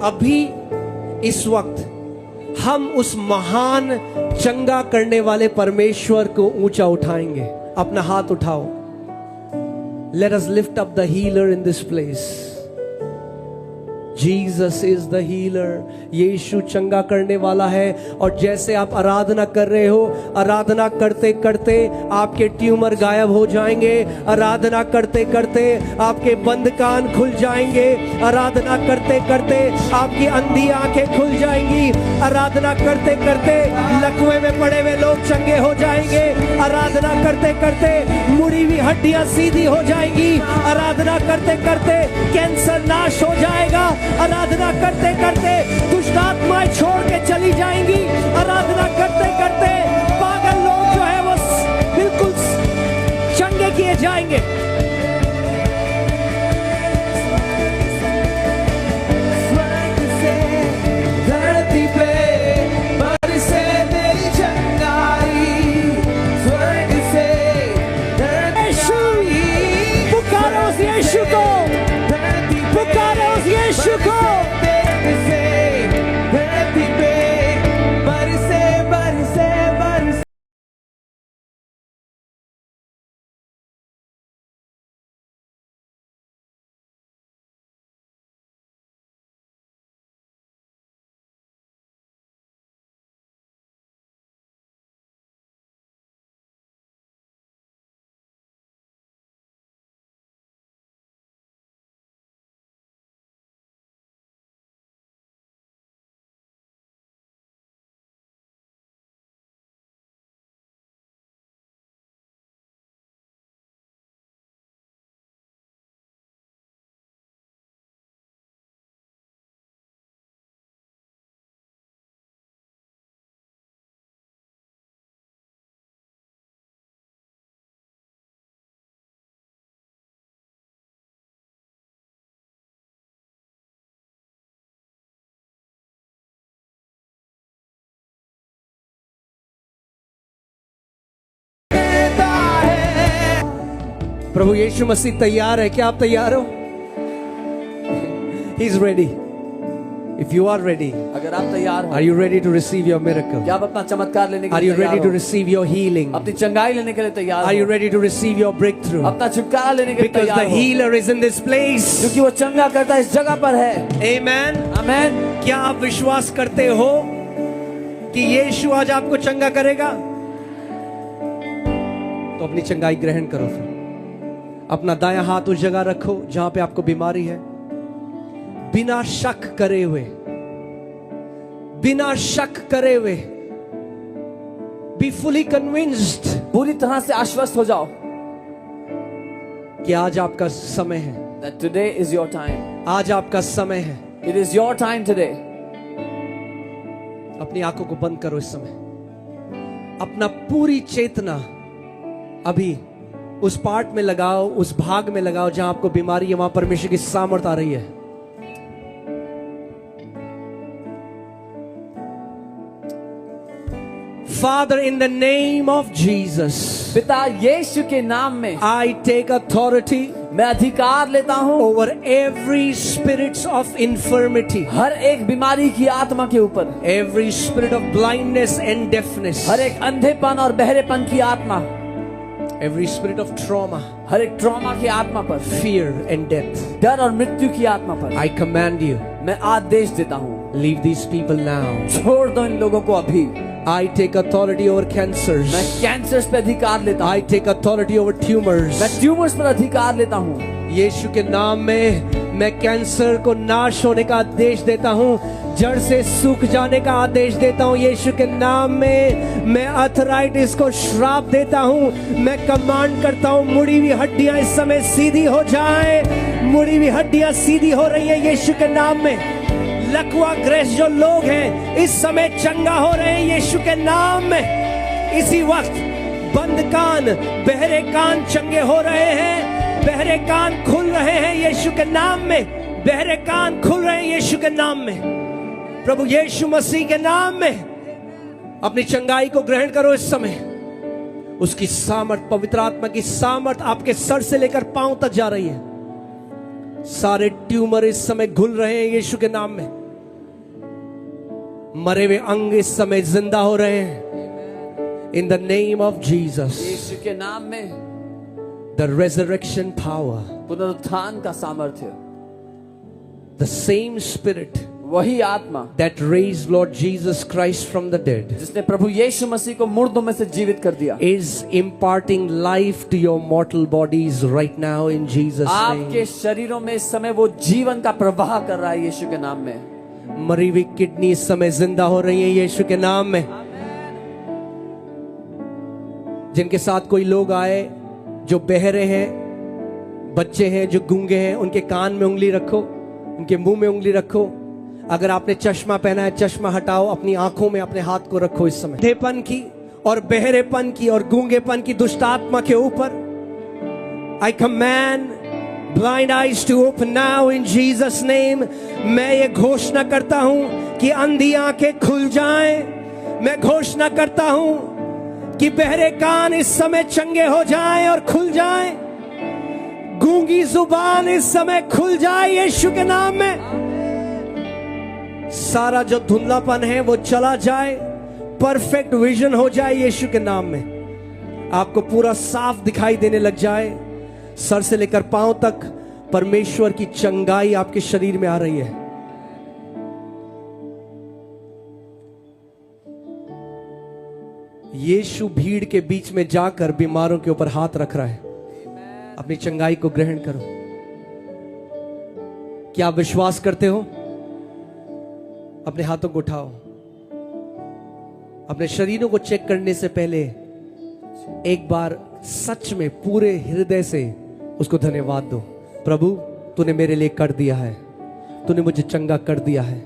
अभी इस वक्त हम उस महान चंगा करने वाले परमेश्वर को ऊंचा उठाएंगे। अपना हाथ उठाओ। Let us lift up the healer in this place. Jesus is the healer. यीशु चंगा करने वाला है। और जैसे आप आराधना कर रहे हो, आराधना करते करते आपके ट्यूमर गायब हो जाएंगे। आराधना करते करते आपके बंद कान खुल जाएंगे। आराधना करते करते आपकी अंधी आंखें खुल जाएंगी। आराधना करते करते लकवे में पड़े हुए लोग चंगे हो जाएंगे। आराधना करते करते मुड़ी हुई हड्डियां सीधी हो जाएंगी। आराधना करते करते कैंसर नाश हो जाएगा। आराधना करते करते दुष्ट आत्माएं छोड़ के चली जाएंगी। आराधना करते करते पागल लोग जो है वो बिल्कुल चंगे किए जाएंगे। स्वर्ग से धरती पे बरसे तेरी चंगाई। स्वर्ग से धरती पुकारो उस यीशु को, पुकारो उस यीशु को। प्रभु यीशु मसीह तैयार है। क्या आप तैयार हो? He is ready. If you are ready, अगर आप तैयार हो, are you ready to receive your miracle? क्या आप अपना चमत्कार लेने के Are लिए you तैयार ready हो? to receive your healing? अपनी चंगाई लेने के लिए तैयार Are you हो? ready to receive your breakthrough? अपना छुटकारा लेने के लिए Because the तैयार हो? healer is in this place. क्योंकि वो चंगा करता इस जगह पर है। Amen. आमेन। क्या आप विश्वास करते हो कि यीशु आज आपको चंगा करेगा? तो अपनी चंगाई ग्रहण करो। फिर अपना दायां हाथ उस जगह रखो जहां पे आपको बीमारी है। बिना शक करे हुए, बिना शक करे हुए, बी फुली कन्विंस्ड, पूरी तरह से आश्वस्त हो जाओ कि आज आपका समय है। that today is your time. आज आपका समय है। It is your time today. अपनी आंखों को बंद करो इस समय। अपना पूरी चेतना अभी उस पार्ट में लगाओ, उस भाग में लगाओ जहां आपको बीमारी है। वहां परमेश्वर की सामर्थ आ रही है। Father, in the name of Jesus, पिता यीशु के नाम में I take authority मैं अधिकार लेता हूँ over every spirits of infirmity, हर एक बीमारी की आत्मा के ऊपर, every spirit of blindness and deafness, हर एक अंधेपन और बहरेपन की आत्मा, every spirit of trauma, हर एक ट्रॉमा की आत्मा पर, fear and death. डर और मृत्यु की आत्मा पर I command you, मैं आदेश देता हूँ, leave these people now. छोड़ दो इन लोगों को अभी। I take authority over cancers. मैं कैंसर्स पे अधिकार लेता हूँ, I take authority over tumors. मैं ट्यूमर्स पर अधिकार लेता हूँ। यीशु के नाम में मैं कैंसर को नाश होने का आदेश देता हूँ। जड़ से सूख जाने का आदेश देता हूँ। यीशु के नाम में मैं आर्थराइटिस को श्राप देता हूँ। मैं कमांड करता हूँ मुड़ी हुई हड्डियां इस समय सीधी हो जाएं। मुड़ी हुई हड्डियां सीधी हो रही है यीशु के नाम में। लकवा ग्रस्त जो लोग हैं इस समय चंगा हो रहे हैं यीशु के नाम में। इसी वक्त बंद कान, बहरे कान चंगे हो रहे हैं। बहरे कान खुल रहे हैं यीशु के नाम में। बहरे कान खुल रहे हैं यीशु के नाम में। प्रभु यीशु मसीह के नाम में अपनी चंगाई को ग्रहण करो इस समय। उसकी सामर्थ, पवित्र आत्मा की सामर्थ आपके सर से लेकर पांव तक जा रही है। सारे ट्यूमर इस समय घुल रहे हैं यीशु के नाम में। मरे हुए अंग इस समय जिंदा हो रहे हैं। In the name of Jesus, Yeshu के नाम में द रेजरेक्शन पावर, पुनरुत्थान का सामर्थ्य, द सेम स्पिरिट वही आत्मा that raised Lord Jesus Christ from the dead जिसने प्रभु यीशु मसीह को मुर्दों में से जीवित कर दिया, is imparting life to your mortal bodies right now in Jesus आपके name. शरीरों में इस समय वो जीवन का प्रवाह कर रहा है यीशु के नाम में। मरी हुई किडनी इस समय जिंदा हो रही है यीशु के नाम में। जिनके साथ कोई लोग आए जो बहरे हैं, बच्चे हैं जो गूंगे हैं, उनके कान में उंगली रखो, उनके मुंह में उंगली रखो। अगर आपने चश्मा पहना है, चश्मा हटाओ, अपनी आंखों में अपने हाथ को रखो। इस समय अंधेपन की और बहरेपन की और गूंगेपन की दुष्ट आत्मा के ऊपर I command blind eyes to open now in Jesus name. मैं ये घोषणा करता हूं कि अंधी आंखें खुल जाएं। मैं घोषणा करता हूं कि बहरे कान इस समय चंगे हो जाएं और खुल जाएं। गूंगी जुबान इस समय खुल जाए यीशु के नाम में। सारा जो धुंधलापन है वो चला जाए, परफेक्ट विजन हो जाए यीशु के नाम में। आपको पूरा साफ दिखाई देने लग जाए, सर से लेकर पांव तक परमेश्वर की चंगाई आपके शरीर में आ रही है। यीशु भीड़ के बीच में जाकर बीमारों के ऊपर हाथ रख रहा है। अपनी चंगाई को ग्रहण करो। क्या आप विश्वास करते हो? अपने हाथों को उठाओ। अपने शरीरों को चेक करने से पहले एक बार सच में पूरे हृदय से उसको धन्यवाद दो। प्रभु, तूने मेरे लिए कर दिया है, तूने मुझे चंगा कर दिया है।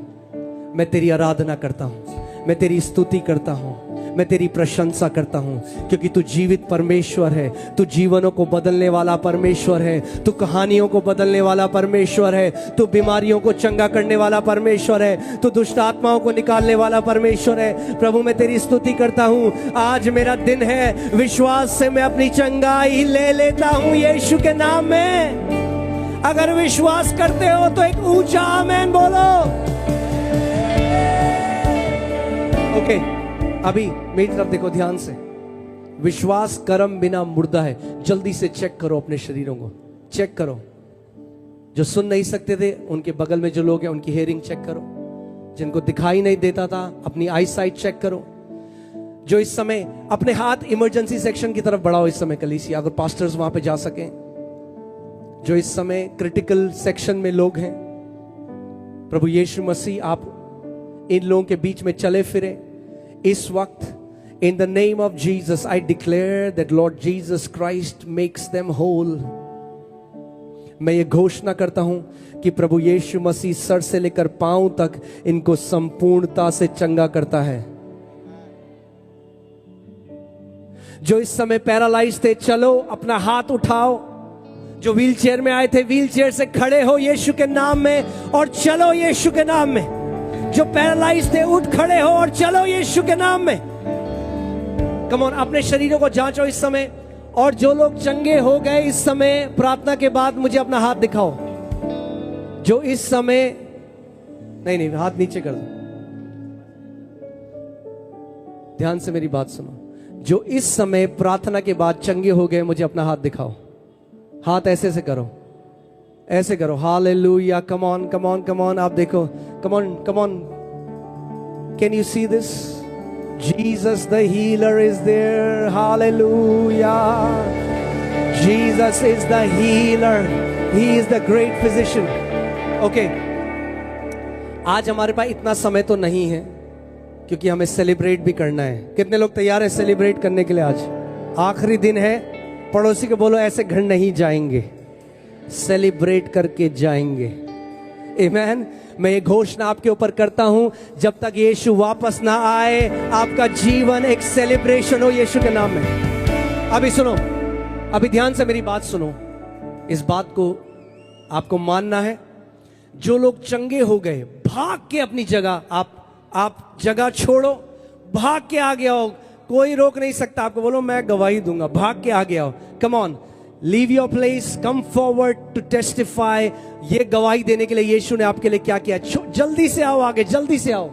मैं तेरी आराधना करता हूं, मैं तेरी स्तुति करता हूं, मैं तेरी प्रशंसा करता हूं, क्योंकि तू जीवित परमेश्वर है। तू जीवनों को बदलने वाला परमेश्वर है। तू कहानियों को बदलने वाला परमेश्वर है। तू बीमारियों को चंगा करने वाला परमेश्वर है। तू दुष्ट आत्माओं को निकालने वाला परमेश्वर है। प्रभु, मैं तेरी स्तुति करता हूं। आज मेरा दिन है, विश्वास से मैं अपनी चंगाई ले लेता हूं यीशु के नाम में। अगर विश्वास करते हो तो एक ऊंचा आमेन बोलो। ओके, अभी मेरी तरफ देखो ध्यान से। विश्वास कर्म बिना मुर्दा है। जल्दी से चेक करो अपने शरीरों को, चेक करो। जो सुन नहीं सकते थे उनके बगल में जो लोग हैं उनकी हेयरिंग चेक करो। जिनको दिखाई नहीं देता था अपनी आई साइट चेक करो। जो इस समय अपने हाथ इमरजेंसी सेक्शन की तरफ बढ़ाओ इस समय कलीसिया, अगर पास्टर्स वहां पे जा सकें। जो इस समय क्रिटिकल सेक्शन में लोग हैं, प्रभु यीशु मसीह आप इन लोगों के बीच में चले फिरे इस वक्त। In the name of Jesus, I declare that Lord Jesus Christ makes them whole. मैं ये घोषणा करता हूं कि प्रभु यीशु मसीह सर से लेकर पांव तक इनको संपूर्णता से चंगा करता है। जो इस समय पैरालाइज थे, चलो अपना हाथ उठाओ। जो व्हील चेयर में आए थे, व्हील चेयर से खड़े हो यीशु के नाम में और चलो यीशु के नाम में। जो पैरालाइज थे, उठ खड़े हो और चलो यीशु के नाम में। कम ऑन, अपने शरीरों को जांचो इस समय। और जो लोग चंगे हो गए इस समय प्रार्थना के बाद, मुझे अपना हाथ दिखाओ। जो इस समय नहीं, हाथ नीचे कर दो। ध्यान से मेरी बात सुनो। जो इस समय प्रार्थना के बाद चंगे हो गए, मुझे अपना हाथ दिखाओ। हाथ ऐसे से करो, ऐसे करो। Hallelujah, come on come on come on. आप देखो, come on come on. Can you see this? Jesus the healer is there. Hallelujah, Jesus is the healer, he is the great physician. Okay, आज हमारे पास इतना समय तो नहीं है क्योंकि हमें सेलिब्रेट भी करना है। कितने लोग तैयार हैं सेलिब्रेट करने के लिए? आज आखिरी दिन है। पड़ोसी को बोलो ऐसे घर नहीं जाएंगे, सेलिब्रेट करके जाएंगे। आमीन। मैं ये घोषणा आपके ऊपर करता हूं, जब तक यीशु वापस ना आए, आपका जीवन एक सेलिब्रेशन हो यीशु के नाम में। अभी सुनो, अभी ध्यान से मेरी बात सुनो। इस बात को आपको मानना है। जो लोग चंगे हो गए, भाग के अपनी जगह, आप जगह छोड़ो, भाग के आगे आओ। कोई रोक नहीं सकता आपको। बोलो मैं गवाही दूंगा, भाग के आगे आओ। Come on, leave your place, come forward to testify. ये गवाही देने के लिए यीशु ने आपके लिए क्या किया। जल्दी से आओ आगे, जल्दी से आओ।